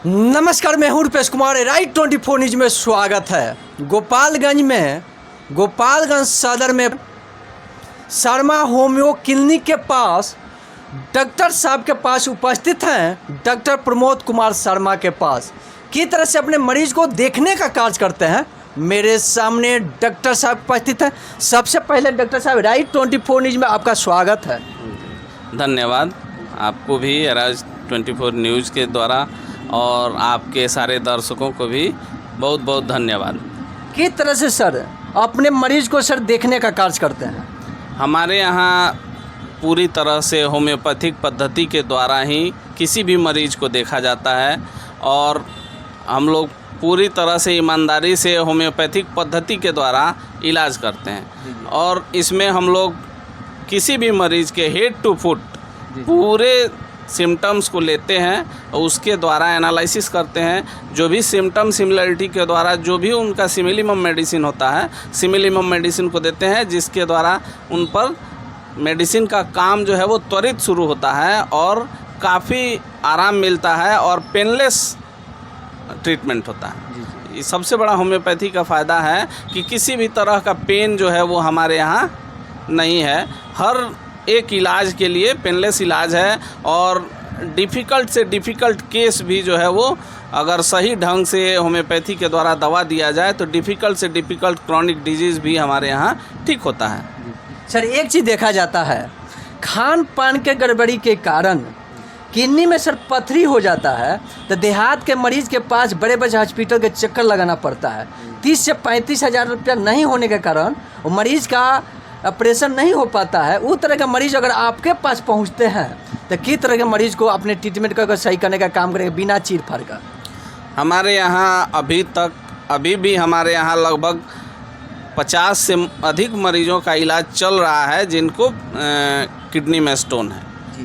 नमस्कार, मैं हूं रुपेश कुमार। राइट 24 न्यूज में स्वागत है। गोपालगंज सदर में शर्मा होम्यो क्लिनिक के पास डॉक्टर साहब के पास उपस्थित हैं। डॉक्टर प्रमोद कुमार शर्मा के पास किस तरह से अपने मरीज को देखने का कार्य करते हैं, मेरे सामने डॉक्टर साहब उपस्थित हैं। सबसे पहले डॉक्टर साहब, राइट 24 न्यूज में आपका स्वागत है। धन्यवाद आपको भी राइट 24 न्यूज़ के द्वारा और आपके सारे दर्शकों को भी बहुत बहुत धन्यवाद। किस तरह से सर अपने मरीज को सर देखने का कार्य करते हैं? हमारे यहाँ पूरी तरह से होम्योपैथिक पद्धति के द्वारा ही किसी भी मरीज को देखा जाता है और हम लोग पूरी तरह से ईमानदारी से होम्योपैथिक पद्धति के द्वारा इलाज करते हैं। और इसमें हम लोग किसी भी मरीज के हेड टू फुट पूरे सिम्टम्स को लेते हैं और उसके द्वारा एनालिसिस करते हैं। जो भी सिम्टम सिमिलरिटी के द्वारा जो भी उनका सिमिलिमम मेडिसिन होता है, सिमिलिमम मेडिसिन को देते हैं, जिसके द्वारा उन पर मेडिसिन का काम जो है वो त्वरित शुरू होता है और काफ़ी आराम मिलता है और पेनलेस ट्रीटमेंट होता है। सबसे बड़ा होम्योपैथी का फ़ायदा है कि किसी भी तरह का पेन जो है वो हमारे यहाँ नहीं है। हर एक इलाज के लिए पेनलेस इलाज है और डिफ़िकल्ट से डिफ़िकल्ट केस भी जो है वो अगर सही ढंग से होम्योपैथी के द्वारा दवा दिया जाए तो डिफ़िकल्ट से डिफ़िकल्ट क्रॉनिक डिजीज़ भी हमारे यहाँ ठीक होता है। सर, एक चीज़ देखा जाता है, खान पान के गड़बड़ी के कारण किडनी में सर पथरी हो जाता है तो देहात के मरीज के पास बड़े बड़े हॉस्पिटल के चक्कर लगाना पड़ता है। 30 से 35 हज़ार रुपया नहीं होने के कारण वो मरीज का ऑपरेशन नहीं हो पाता है। उस तरह का मरीज अगर आपके पास पहुंचते हैं तो किस तरह के मरीज को अपने ट्रीटमेंट का सही करने का काम करेगा बिना चीर फाड़ का? हमारे यहाँ अभी भी हमारे यहाँ लगभग 50 से अधिक मरीजों का इलाज चल रहा है जिनको किडनी में स्टोन है,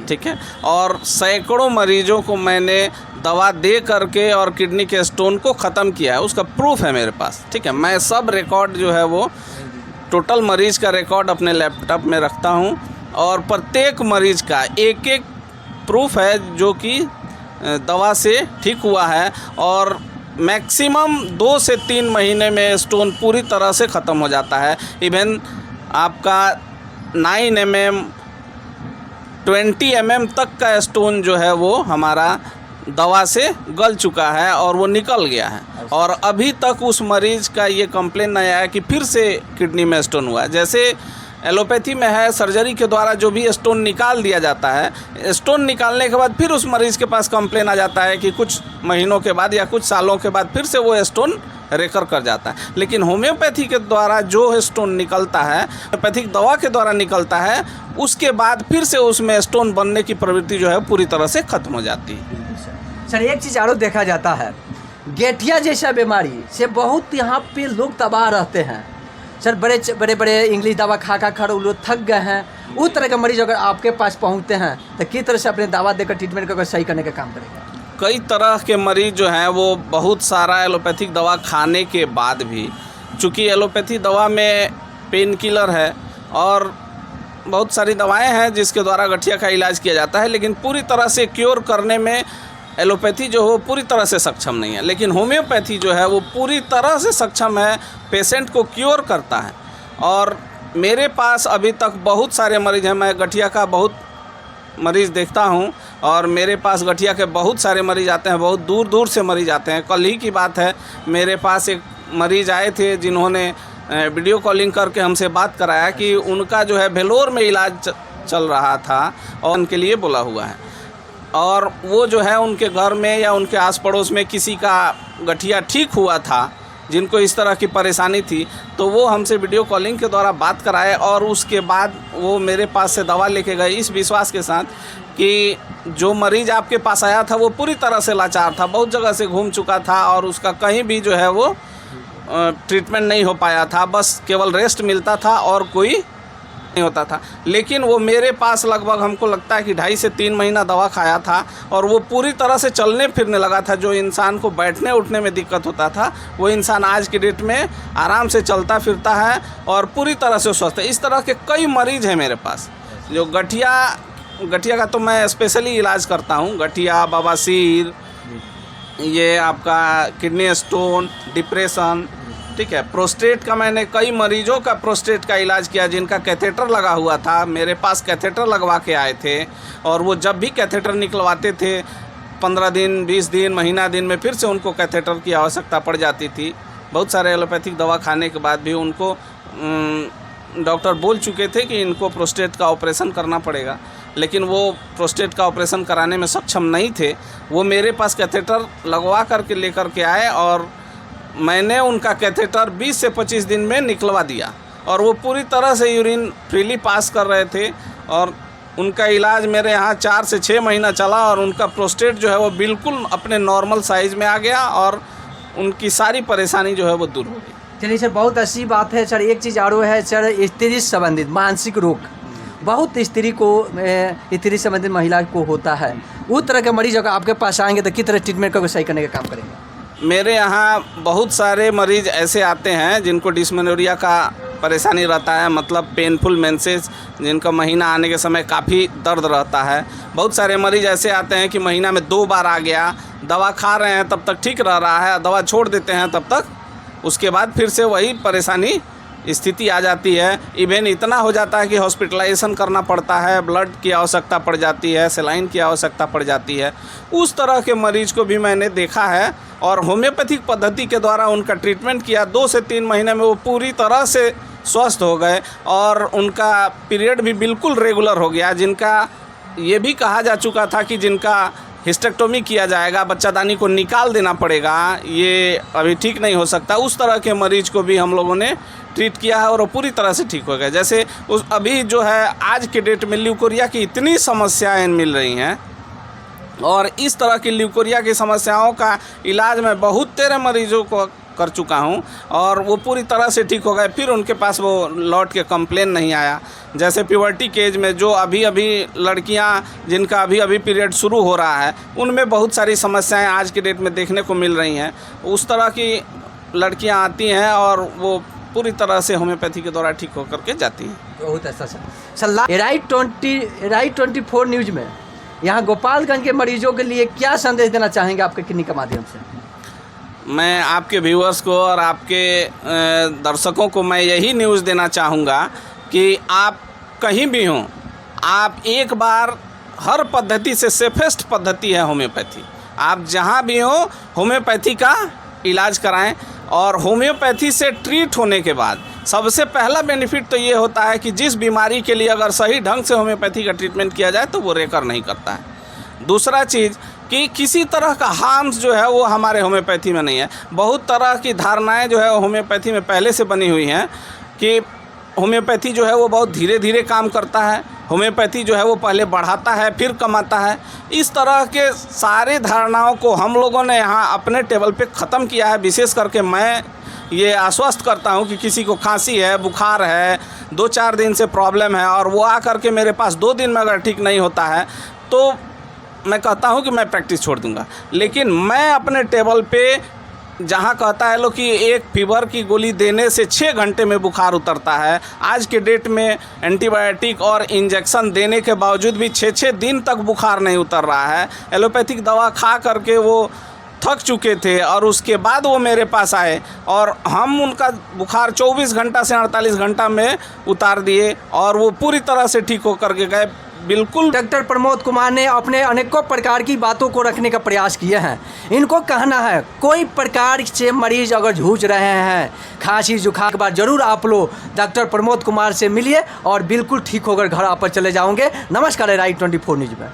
ठीक है। और सैकड़ों मरीजों को मैंने दवा दे करके और किडनी के स्टोन को ख़त्म किया है, उसका प्रूफ है मेरे पास, ठीक है। मैं सब रिकॉर्ड जो है वो टोटल मरीज का रिकॉर्ड अपने लैपटॉप में रखता हूं और प्रत्येक मरीज का एक एक प्रूफ है जो कि दवा से ठीक हुआ है और मैक्सिमम 2 से 3 महीने में स्टोन पूरी तरह से ख़त्म हो जाता है। इवन आपका 9 mm 20 mm तक का स्टोन जो है वो हमारा दवा से गल चुका है और वो निकल गया है और अभी तक उस मरीज का ये कंप्लेन नहीं आया कि फिर से किडनी में स्टोन हुआ। जैसे एलोपैथी में है, सर्जरी के द्वारा जो भी स्टोन निकाल दिया जाता है, स्टोन निकालने के बाद फिर उस मरीज़ के पास कंप्लेन आ जाता है कि कुछ महीनों के बाद या कुछ सालों के बाद फिर से वो स्टोन रेकर कर जाता है। लेकिन होम्योपैथी के द्वारा जो स्टोन निकलता है, होम्योपैथिक दवा के द्वारा निकलता है, उसके बाद फिर से उसमें स्टोन बनने की प्रवृत्ति जो है पूरी तरह से ख़त्म हो जाती है। सर, एक चीज़ और देखा जाता है, गठिया जैसा बीमारी से बहुत यहाँ पे लोग तबाह रहते हैं। सर, बड़े बड़े इंग्लिश दवा खा लोग थक गए हैं। उस तरह का मरीज अगर आपके पास पहुँचते हैं तो किस तरह से अपने दवा देकर ट्रीटमेंट करके सही करने का काम करेगा? कई तरह के मरीज जो हैं वो बहुत सारा एलोपैथिक दवा खाने के बाद भी, चूँकि एलोपैथी दवा में पेन किलर है और बहुत सारी दवाएं हैं जिसके द्वारा गठिया का इलाज किया जाता है, लेकिन पूरी तरह से क्योर करने में एलोपैथी जो हो पूरी तरह से सक्षम नहीं है। लेकिन होम्योपैथी जो है वो पूरी तरह से सक्षम है, पेशेंट को क्योर करता है। और मेरे पास अभी तक बहुत सारे मरीज़ हैं, मैं गठिया का बहुत मरीज़ देखता हूं और मेरे पास गठिया के बहुत सारे मरीज़ आते हैं, बहुत दूर दूर से मरीज़ आते हैं। कल ही की बात है, मेरे पास एक मरीज़ आए थे जिन्होंने वीडियो कॉलिंग करके हमसे बात कराया कि उनका जो है भेलोर में इलाज चल रहा था और उनके लिए बोला हुआ है और वो जो है उनके घर में या उनके आस पड़ोस में किसी का गठिया ठीक हुआ था जिनको इस तरह की परेशानी थी, तो वो हमसे वीडियो कॉलिंग के द्वारा बात कराए और उसके बाद वो मेरे पास से दवा लेके गए इस विश्वास के साथ कि जो मरीज़ आपके पास आया था वो पूरी तरह से लाचार था, बहुत जगह से घूम चुका था और उसका कहीं भी जो है वो ट्रीटमेंट नहीं हो पाया था, बस केवल रेस्ट मिलता था और कोई नहीं होता था। लेकिन वो मेरे पास लगभग हमको लगता है कि 2.5 से 3 महीना दवा खाया था और वो पूरी तरह से चलने फिरने लगा था। जो इंसान को बैठने उठने में दिक्कत होता था वो इंसान आज की डेट में आराम से चलता फिरता है और पूरी तरह से स्वस्थ है। इस तरह के कई मरीज़ हैं मेरे पास जो गठिया का तो मैं स्पेशली इलाज करता हूँ। गठिया, बवासीर, ये आपका किडनी स्टोन, डिप्रेशन, ठीक है। प्रोस्टेट का मैंने कई मरीजों का प्रोस्टेट का इलाज किया जिनका कैथेटर लगा हुआ था। मेरे पास कैथेटर लगवा के आए थे और वो जब भी कैथेटर निकलवाते थे 15 दिन, 20 दिन, महीना दिन में फिर से उनको कैथेटर की आवश्यकता पड़ जाती थी। बहुत सारे एलोपैथिक दवा खाने के बाद भी उनको डॉक्टर बोल चुके थे कि इनको प्रोस्टेट का ऑपरेशन करना पड़ेगा, लेकिन वो प्रोस्टेट का ऑपरेशन कराने में सक्षम नहीं थे। वो मेरे पास कैथेटर लगवा करके लेकर के आए और मैंने उनका कैथेटर 20 से 25 दिन में निकलवा दिया और वो पूरी तरह से यूरिन फ्रीली पास कर रहे थे और उनका इलाज मेरे यहाँ 4 से 6 महीना चला और उनका प्रोस्टेट जो है वो बिल्कुल अपने नॉर्मल साइज़ में आ गया और उनकी सारी परेशानी जो है वो दूर हो गई। चलिए सर, बहुत अच्छी बात है सर। एक चीज़ और है सर, स्त्री से संबंधित मानसिक रोग बहुत स्त्री संबंधित महिला को होता है। उस तरह के मरीज अगर आपके पास आएंगे तो किस तरह ट्रीटमेंट करके सही करने का काम करेंगे? मेरे यहाँ बहुत सारे मरीज ऐसे आते हैं जिनको डिस्मेनोरिया का परेशानी रहता है, मतलब पेनफुल मेंसेस, जिनका महीना आने के समय काफ़ी दर्द रहता है। बहुत सारे मरीज ऐसे आते हैं कि महीना में 2 बार आ गया, दवा खा रहे हैं तब तक ठीक रह रहा है, दवा छोड़ देते हैं तब तक उसके बाद फिर से वही परेशानी स्थिति आ जाती है। इवन इतना हो जाता है कि हॉस्पिटलाइजेशन करना पड़ता है, ब्लड की आवश्यकता पड़ जाती है, सेलाइन की आवश्यकता पड़ जाती है। उस तरह के मरीज को भी मैंने देखा है और होम्योपैथिक पद्धति के द्वारा उनका ट्रीटमेंट किया। 2 से 3 महीने में वो पूरी तरह से स्वस्थ हो गए और उनका पीरियड भी बिल्कुल रेगुलर हो गया। जिनका ये भी कहा जा चुका था कि जिनका हिस्टेक्टोमी किया जाएगा, बच्चादानी को निकाल देना पड़ेगा, ये अभी ठीक नहीं हो सकता, उस तरह के मरीज को भी हम लोगों ने ट्रीट किया है और वो पूरी तरह से ठीक हो गए। जैसे उस अभी जो है आज के डेट में ल्यूकोरिया की इतनी समस्याएं मिल रही हैं और इस तरह की ल्यूकोरिया की समस्याओं का इलाज मैं बहुत तेरे मरीजों को कर चुका हूं और वो पूरी तरह से ठीक हो गए। फिर उनके पास वो लौट के कंप्लेन नहीं आया। जैसे प्यूबर्टी के एज में जो अभी लड़कियां जिनका अभी पीरियड शुरू हो रहा है, उनमें बहुत सारी समस्याएं आज के डेट में देखने को मिल रही हैं। उस तरह की लड़कियां आती हैं और वो पूरी तरह से होम्योपैथी के द्वारा ठीक होकर के जाती हैं। बहुत अच्छा सर। राइट 24 न्यूज़ में यहाँ गोपालगंज के मरीजों के लिए क्या संदेश देना चाहेंगे आपके क्लिनिक के माध्यम से? मैं आपके व्यूअर्स को और आपके दर्शकों को मैं यही न्यूज़ देना चाहूँगा कि आप कहीं भी हों, आप एक बार हर पद्धति से सेफेस्ट पद्धति है होम्योपैथी। आप जहाँ भी हों होम्योपैथी का इलाज कराएं और होम्योपैथी से ट्रीट होने के बाद सबसे पहला बेनिफिट तो ये होता है कि जिस बीमारी के लिए अगर सही ढंग से होम्योपैथी का ट्रीटमेंट किया जाए तो वो रेकर नहीं करता है। दूसरा चीज़ कि किसी तरह का हार्म्स जो है वो हमारे होम्योपैथी में नहीं है। बहुत तरह की धारणाएं जो है होम्योपैथी में पहले से बनी हुई हैं कि होम्योपैथी जो है वो बहुत धीरे धीरे काम करता है, होम्योपैथी जो है वो पहले बढ़ाता है फिर कमाता है। इस तरह के सारे धारणाओं को हम लोगों ने यहाँ अपने टेबल पे ख़त्म किया है। विशेष करके मैं ये आश्वस्त करता हूँ कि किसी को खांसी है, बुखार है, 2-4 दिन से प्रॉब्लम है और वो आकर के मेरे पास 2 दिन में अगर ठीक नहीं होता है तो मैं कहता हूँ कि मैं प्रैक्टिस छोड़ दूँगा। लेकिन मैं अपने टेबल पे जहाँ कहता है लोग कि एक फीवर की गोली देने से 6 घंटे में बुखार उतरता है, आज के डेट में एंटीबायोटिक और इंजेक्शन देने के बावजूद भी 6-6 दिन तक बुखार नहीं उतर रहा है। एलोपैथिक दवा खा करके वो थक चुके थे और उसके बाद वो मेरे पास आए और हम उनका बुखार 24 घंटा से 48 घंटा में उतार दिए और वो पूरी तरह से ठीक होकर के गए। बिल्कुल डॉक्टर प्रमोद कुमार ने अपने अनेकों प्रकार की बातों को रखने का प्रयास किया है। इनको कहना है कोई प्रकार से मरीज अगर जूझ रहे हैं खांसी जुकाम के बाद जरूर आप लोग डॉक्टर प्रमोद कुमार से मिलिए और बिल्कुल ठीक होकर घर आप चले जाओगे। नमस्कार, राइट 24 न्यूज़ में।